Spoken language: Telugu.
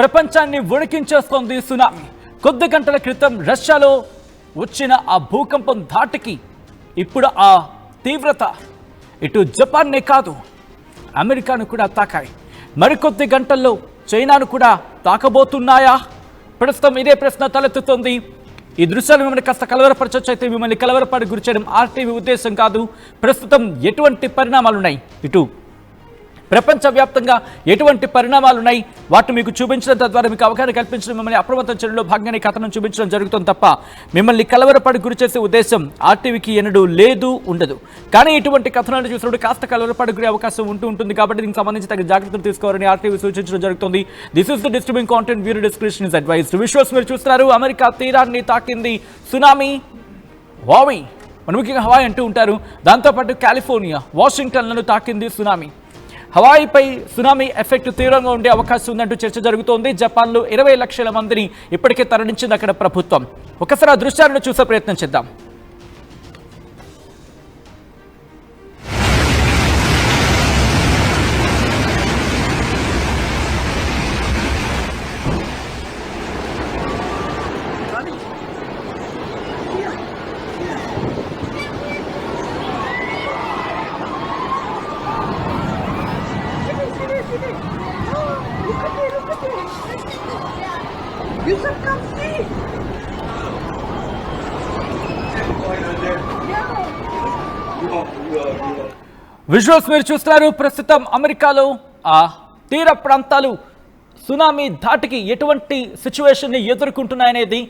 ప్రపంచాన్ని వణికించేస్తోంది సునామీ. కొద్ది గంటల క్రితం రష్యాలో వచ్చిన ఆ భూకంపం ధాటికి ఇప్పుడు ఆ తీవ్రత ఇటు జపాన్నే కాదు అమెరికాను కూడా తాకాయి. మరికొద్ది గంటల్లో చైనాను కూడా తాకబోతున్నాయా? ప్రస్తుతం ఇదే ప్రశ్న తలెత్తుతోంది. ఈ దృశ్యాలు మిమ్మల్ని కాస్త కలవరపరచొచ్చు, అయితే మిమ్మల్ని కలవరపడి గురి చేయడం ఆర్టీవీ ఉద్దేశం కాదు. ప్రస్తుతం ఎటువంటి పరిణామాలున్నాయి, ఇటు ప్రపంచవ్యాప్తంగా ఎటువంటి పరిణామాలున్నాయి వాటిని మీకు చూపించడం, తద్వారా మీకు అవగాహన కల్పించడం, మిమ్మల్ని అప్రమత్తం చేయడంలో భాగంగానే కథనం చూపించడం జరుగుతుంది తప్ప మిమ్మల్ని కలవరపడి గురి చేసే ఉద్దేశం ఆర్టీవీకి ఎన్నడూ లేదు, ఉండదు. కానీ ఇటువంటి కథనాలు చూసినప్పుడు కాస్త కలవరపడి గురి అవకాశం ఉంటుంది కాబట్టి దీనికి సంబంధించి తగిన జాగ్రత్తలు తీసుకోవాలని ఆర్టీవీ సూచించడం జరుగుతుంది. This is the disturbing content, viewer description is advised. Visuals మీరు చూస్తున్నారు. అమెరికా తీరాన్ని తాకింది సునామీ. హవాయి, మన ముఖ్యంగా హవాయి అంటూ ఉంటారు. దాంతోపాటు కాలిఫోర్నియా, వాషింగ్టన్లను తాకింది సునామీ. హవాయిపై సునామీ ఎఫెక్ట్ తీవ్రంగా ఉండే అవకాశం ఉందంటూ చర్చ జరుగుతోంది. జపాన్లో 20 లక్షల మందిని ఇప్పటికే తరలించింది అక్కడ ప్రభుత్వం. ఒకసారి ఆ దృశ్యాలను చూసే ప్రయత్నం చేద్దాం. You should come see. Visuals మీరు చూస్తున్నారు. ప్రస్తుతం అమెరికాలో ఆ తీర ప్రాంతాలు సునామీ ధాటికి ఎటువంటి సిచ్యువేషన్ని ఎదుర్కొంటున్నాయనేది